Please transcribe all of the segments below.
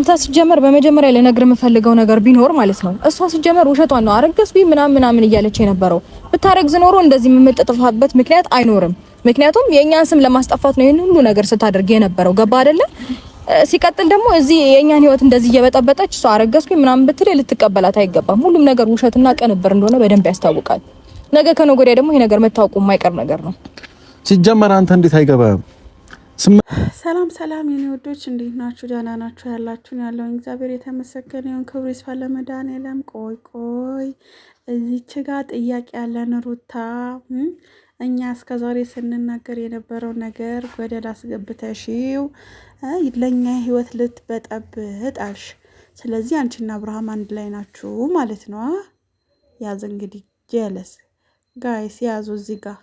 ሩታ ሲጀመር በመጀመሪያ ልነግር የምፈልገው ነገር ቢኖር ማለት ነው እሷ ሲጀመር ውሸቷን ነው አረገዝኩኝ ምናምን እያለች የነበረው። ብታረግዝ ኖሮ እንደዚህ የምትጠፋበት ምክንያት አይኖርም። ምክንያቱም የኛን ስም ለማስጠፋት ነው ይሄን ሁሉ ነገር ስታደርግ የነበረው። ገባ አይደለ? ሲቀጥል ደግሞ እዚህ የኛን ህይወት እንደዚህ እየበጠበጠች እሷ አረገዝኩኝ ምናምን ብትል ልትቀበላት አይገባም። ሁሉም ነገር ውሸትና ቅንብር እንደሆነ በደንብ ያስታውቃል። ነገ ከነገ ወዲያ ደግሞ ይሄ ነገር መታወቁ የማይቀር ነገር ነው። ሲጀመር አንተ እንዴት አይገባም? ሰላም ሰላም የኔ ወዶች እንዴት ናችሁ? ደህና ናችሁ? ያላችሁን ያለውን እግዚአብሔር የተመሰገነ ይሁን። ክብሩ ይስፋ ለመድኃኒዓለም። ቆይ እዚች ጋር ጥያቄ ያለን ሩታ፣ እኛ እስከዛሬ ስንናገር የነበረው ነገር ገደል አስገብተሽው ለኛ ህይወት ልትበጠብጥ አልሽ። ስለዚህ አንቺና አብርሃም አንድ ላይ ናችሁ ማለት ነው። ያዝ እንግዲህ ጀለስ ጋይስ ያዙ እዚህ ጋር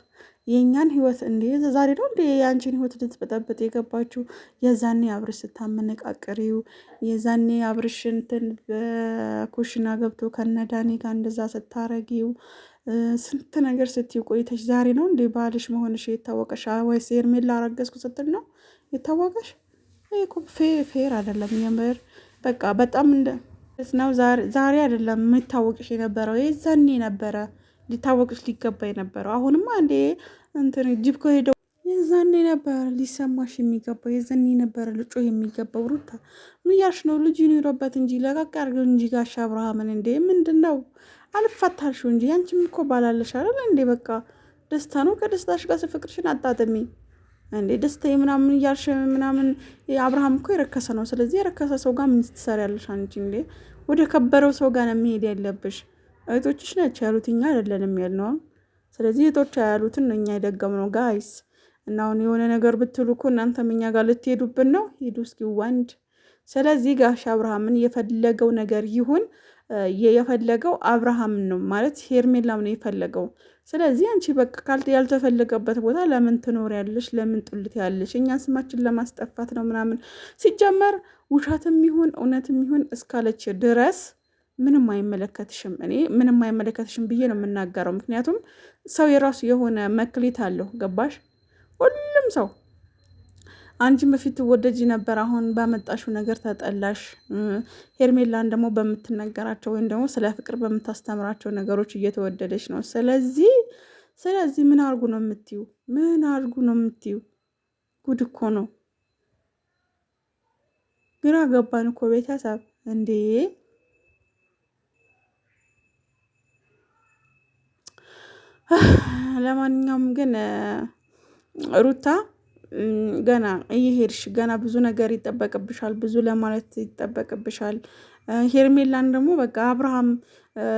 የኛን ህይወት እንዴ ዛሬ ነው እንዴ ያንቺን ህይወት ልትበጠብጥ የገባችሁ? የዛኔ አብርሽ ስታመነቃቅሪው፣ የዛኔ አብርሽ እንትን በኩሽና ገብቶ ከነዳኒ ጋር እንደዛ ስታረጊው፣ ስንት ነገር ስትይ ቆይተሽ ዛሬ ነው እንዴ ባልሽ መሆንሽ የታወቀሽ? ወይስ ሄርሜላ አረገዝኩ ስትል ነው የታወቀሽ? እኮ ፌር አይደለም የምር። በቃ በጣም እንደ ነው ዛሬ አይደለም የምታወቅሽ የነበረው የዛኔ ነበረ ሊታወቅሽ ሊገባ የነበረው። አሁንማ አንዴ እንትን ጅብ ከሄደው የዛኔ ነበር ሊሰማሽ የሚገባው፣ የዛኔ ነበር ልጮህ የሚገባው። ሩታ ምን እያልሽ ነው? ልጅ ይኑረበት እንጂ ለቃቅ አድርገው እንጂ ጋሻ አብርሃምን እንዴ ምንድን ነው አልፋታልሽው እንጂ ያንቺም እኮ ባላለሽ አይደል እንዴ? በቃ ደስታ ነው። ከደስታሽ ጋር ፍቅርሽን አጣጥሚ እንዴ። ደስታዬ ምናምን እያልሽ ምናምን አብርሃም እኮ የረከሰ ነው። ስለዚህ የረከሰ ሰው ጋር ምን ትሰሪያለሽ አንቺ እንዴ? ወደ ከበረው ሰው ጋር ነው መሄድ ያለብሽ። እህቶችሽ ናቸው ያሉት፣ እኛ አይደለንም ያልነው። ስለዚህ እህቶች ያሉትን ነው እኛ የደገምነው ጋይስ። እና አሁን የሆነ ነገር ብትሉ እኮ እናንተም እኛ ጋር ልትሄዱብን ነው። ሂዱ እስኪ ወንድ። ስለዚህ ጋሽ አብርሃምን የፈለገው ነገር ይሁን፣ የፈለገው አብርሃምን ነው ማለት ሄርሜላም ነው የፈለገው። ስለዚህ አንቺ በቃ ያልተፈለገበት ቦታ ለምን ትኖሪያለሽ? ለምን ጥልት ያለሽ? እኛን ስማችን ለማስጠፋት ነው ምናምን። ሲጀመር ውሸትም ይሁን እውነትም ይሁን እስካለች ድረስ ምንም አይመለከትሽም። እኔ ምንም አይመለከትሽም ብዬ ነው የምናገረው። ምክንያቱም ሰው የራሱ የሆነ መክሊት አለው። ገባሽ? ሁሉም ሰው አንቺን በፊት ወደጂ ነበር፣ አሁን ባመጣሽው ነገር ተጠላሽ። ሄርሜላን ደግሞ በምትነገራቸው ወይም ደግሞ ስለ ፍቅር በምታስተምራቸው ነገሮች እየተወደደች ነው። ስለዚህ ምን አርጉ ነው የምትዩ? ምን አርጉ ነው የምትዩ? ጉድ እኮ ነው። ግራ ገባን እኮ ቤተሰብ እንዴ። ለማንኛውም ግን ሩታ ገና እየሄድሽ ገና ብዙ ነገር ይጠበቅብሻል፣ ብዙ ለማለት ይጠበቅብሻል። ሄርሜላን ደግሞ በቃ አብርሃም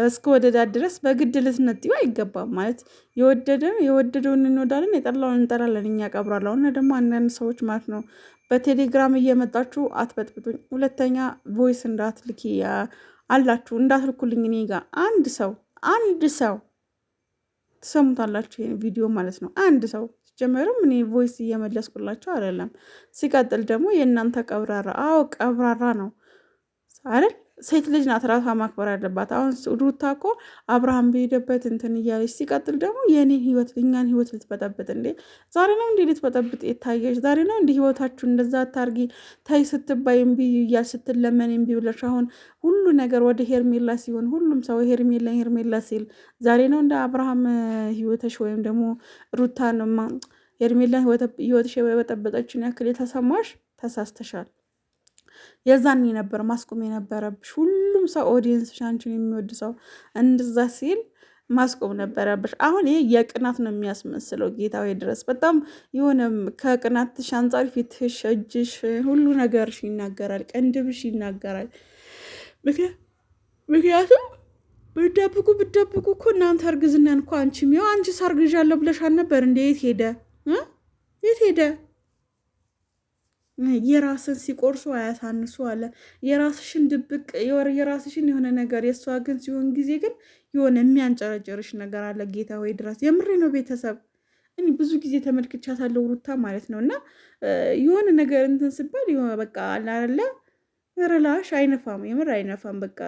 እስከ ወደዳት ድረስ በግድ ልትነጥዩ አይገባም። ማለት የወደደውን እንወዳለን፣ የጠላውን እንጠላለን። እኛ ቀብራለሁ እና ደግሞ አንዳንድ ሰዎች ማለት ነው በቴሌግራም እየመጣችሁ አትበጥብጡኝ። ሁለተኛ ቮይስ እንዳትልኪ አላችሁ፣ እንዳትልኩልኝ እኔ ጋር አንድ ሰው ትሰሙታላችሁ ይሄን ቪዲዮ ማለት ነው። አንድ ሰው ሲጀመርም እኔ ቮይስ እየመለስኩላቸው አይደለም። ሲቀጥል ደግሞ የእናንተ ቀብራራ፣ አዎ ቀብራራ ነው አይደል? ሴት ልጅ ናት ራሷ ማክበር ያለባት። አሁን ሩታ እኮ አብርሃም በሄደበት እንትን እያለች፣ ሲቀጥል ደግሞ የእኔን ህይወት እኛን ህይወት ልትበጠብጥ እንዴ? ዛሬ ነው እንዲህ ልትበጠብጥ የታየሽ? ዛሬ ነው እንዲህ ህይወታችሁ እንደዛ አታርጊ ታይ ስትባይ እምቢ እያል ስትለመን እምቢ ብለሽ፣ አሁን ሁሉ ነገር ወደ ሄርሜላ ሲሆን ሁሉም ሰው ሄርሜላ ሲል፣ ዛሬ ነው እንደ አብርሃም ህይወትሽ ወይም ደግሞ ሩታ ነው ሄርሜላ ህይወትሽ የበጠበጠችን ያክል የተሰማሽ? ተሳስተሻል። የዛኔ ነበር ማስቆም የነበረብሽ። ሁሉም ሰው ኦዲየንስ አንቺን የሚወድ ሰው እንደዛ ሲል ማስቆም ነበረብሽ። አሁን ይሄ የቅናት ነው የሚያስመስለው። ጌታዊ ድረስ በጣም የሆነ ከቅናትሽ አንጻር ፊትሽ፣ እጅሽ፣ ሁሉ ነገርሽ ይናገራል፣ ቅንድብሽ ይናገራል። ምክንያቱም ብደብቁ እኮ እናንተ እርግዝናን እኮ አንቺም ያው አንቺ ሳርግዣለሁ ብለሻል ነበር እንደ የት ሄደ? የራስን ሲቆርሱ አያሳንሱ አለ። የራስሽን ድብቅ የራስሽን የሆነ ነገር፣ የእሷ ግን ሲሆን ጊዜ ግን የሆነ የሚያንጨረጨርሽ ነገር አለ። ጌታ ወይ ድረስ የምሬ ነው ቤተሰብ። እኔ ብዙ ጊዜ ተመልክቻታለሁ ሩታ ማለት ነው። እና የሆነ ነገር እንትን ስባል የሆነ በቃ አላለ ረላሽ አይነፋም፣ የምር አይነፋም። በቃ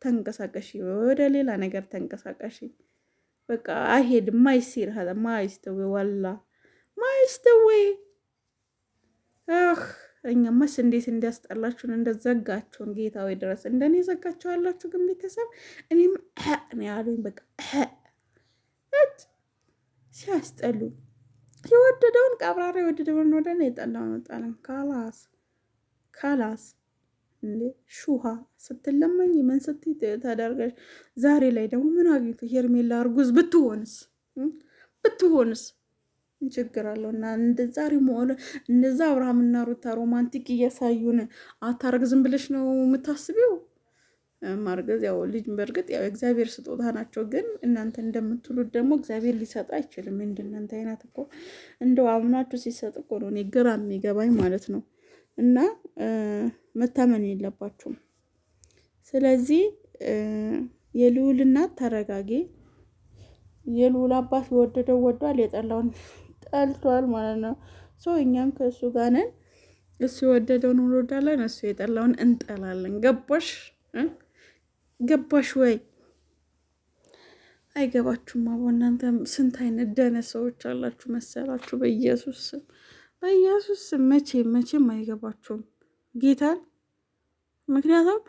ተንቀሳቀሽ፣ ወደ ሌላ ነገር ተንቀሳቀሽ። በቃ አይሄድም። ማይስተዌ ዋላ ማይስተዌ እኛማስ እንዴት እንዲያስጠላችሁን እንደዘጋችሁን ጌታ ወይ ድረስ እንደኔ ዘጋችሁ ያላችሁ ግን ቤተሰብ እኔም ነው ያሉኝ። በቃ ሲያስጠሉ የወደደውን ቀብራራ የወደደውን ወደነ የጠላውን ወጣለን። ካላስ እንዴ ሹሃ ስትለመኝ ምን ስትይ ታደርጋሽ? ዛሬ ላይ ደግሞ ምን አግኝቶ ሄርሜላ እርጉዝ ብትሆንስ ችግር አለው? እና እንደዛ ሪሞል እንደዛ አብርሃምና ሩታ ሮማንቲክ እያሳዩን አታረግዝም ብለሽ ነው የምታስቢው? ማርገዝ ያው ልጅ በእርግጥ ያው እግዚአብሔር ስጦታ ናቸው። ግን እናንተ እንደምትሉት ደግሞ እግዚአብሔር ሊሰጥ አይችልም። እንደናንተ አይነት እኮ እንደው አምናችሁ ሲሰጥ እኮ ነው እኔ ግራ የሚገባኝ ማለት ነው። እና መታመን የለባችሁም። ስለዚህ የልዑል እናት ተረጋጊ። የልዑል አባት የወደደው ወዷል፣ የጠላውን ጠልቷል ማለት ነው። እኛም ከእሱ ጋር ነን። እሱ የወደደውን እንወዳለን፣ እሱ የጠላውን እንጠላለን። ገባሽ ወይ? አይገባችሁም? አቦ እናንተ ስንት አይነት ደነ ሰዎች አላችሁ መሰላችሁ። በኢየሱስ ስም መቼም አይገባችሁም ጌታን። ምክንያቱም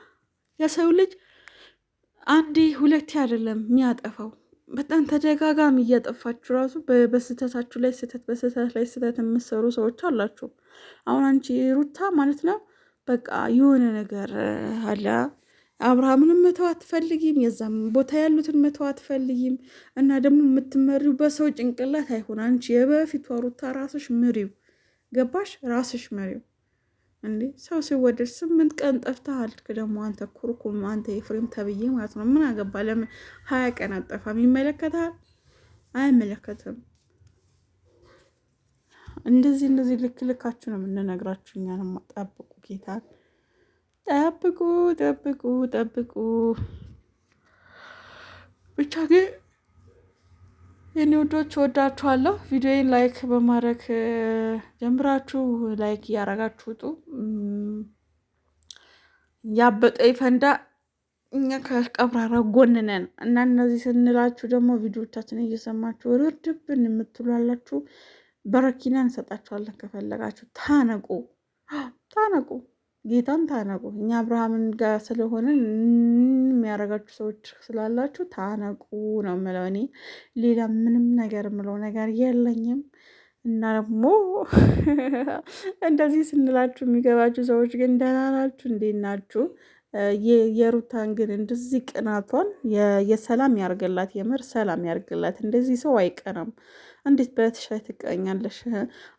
የሰው ልጅ አንዴ ሁለቴ አይደለም የሚያጠፋው፣ በጣም ተደጋጋሚ እያጠፋችሁ ራሱ በስህተታችሁ ላይ ስህተት በስህተት ላይ ስህተት የምትሰሩ ሰዎች አላችሁ። አሁን አንቺ ሩታ ማለት ነው በቃ የሆነ ነገር አለ። አብርሃምንም መተው አትፈልጊም፣ የዛም ቦታ ያሉትን መተው አትፈልጊም። እና ደግሞ የምትመሪው በሰው ጭንቅላት አይሆን። አንቺ የበፊቷ ሩታ ራስሽ ምሪው። ገባሽ? ራስሽ ምሪው። እንዴ ሰው ሲወደድ 8 ቀን ጠፍተሃል። ደግሞ አንተ ኩርኩም አንተ ኤፍሬም ተብዬ ማለት ነው። ምን አገባ? ለምን 20 ቀን አጠፋም? ይመለከታል? አይመለከትም። እንደዚህ ልካችሁ ነው የምንነግራችሁ። እኛንም ጠብቁ፣ ጌታን ጠብቁ። ብቻ ግን የኔ ውዶች ወዳችኋለሁ። ቪዲዮዬን ላይክ በማድረግ ጀምራችሁ ላይክ እያረጋችሁ ውጡ። ያበጠ ይፈንዳ። እኛ ከቀብራራ ጎን ነን እና እነዚህ ስንላችሁ ደግሞ ቪዲዮቻችን እየሰማችሁ ርድብን የምትሏላችሁ በረኪና እንሰጣችኋለን። ከፈለጋችሁ ታነቁ፣ ጌታን ታነቁ። እኛ አብርሃምን ጋር ስለሆነ የሚያደርጋችሁ ሰዎች ስላላችሁ ታነቁ ነው የምለው እኔ። ሌላ ምንም ነገር የምለው ነገር የለኝም። እና ደግሞ እንደዚህ ስንላችሁ የሚገባችሁ ሰዎች ግን ደህና ናችሁ? እንዴት ናችሁ? የሩታን ግን እንደዚህ ቅናቷን የሰላም ያርግላት፣ የምር ሰላም ያርግላት። እንደዚህ ሰው አይቀናም። እንዴት በተሻይ ትቀኛለሽ?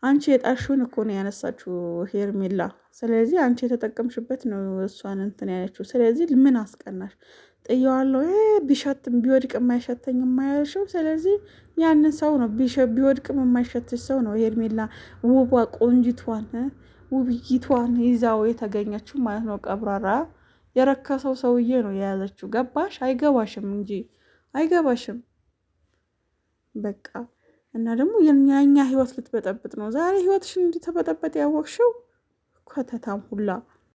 አንቺ የጣልሽውን እኮ ነው ያነሳችሁ ሄርሜላ። ስለዚህ አንቺ የተጠቀምሽበት ነው እሷን እንትን ያለችው። ስለዚህ ምን አስቀናሽ? ጥየዋለሁ ቢሸትም ቢወድቅም የማይሸተኝ የማያልሽው። ስለዚህ ያንን ሰው ነው ቢወድቅም የማይሸትሽ ሰው ነው ሄርሜላ ውቧ ቆንጂቷን ውብይቷን ይዛው የተገኘችው ማለት ነው። ቀብራራ የረከሰው ሰውዬ ነው የያዘችው። ገባሽ? አይገባሽም እንጂ አይገባሽም። በቃ እና ደግሞ የኛ ህይወት ልትበጠብጥ ነው ዛሬ። ህይወትሽን እንዲተበጠበጥ ያወቅሽው ከተታም ሁላ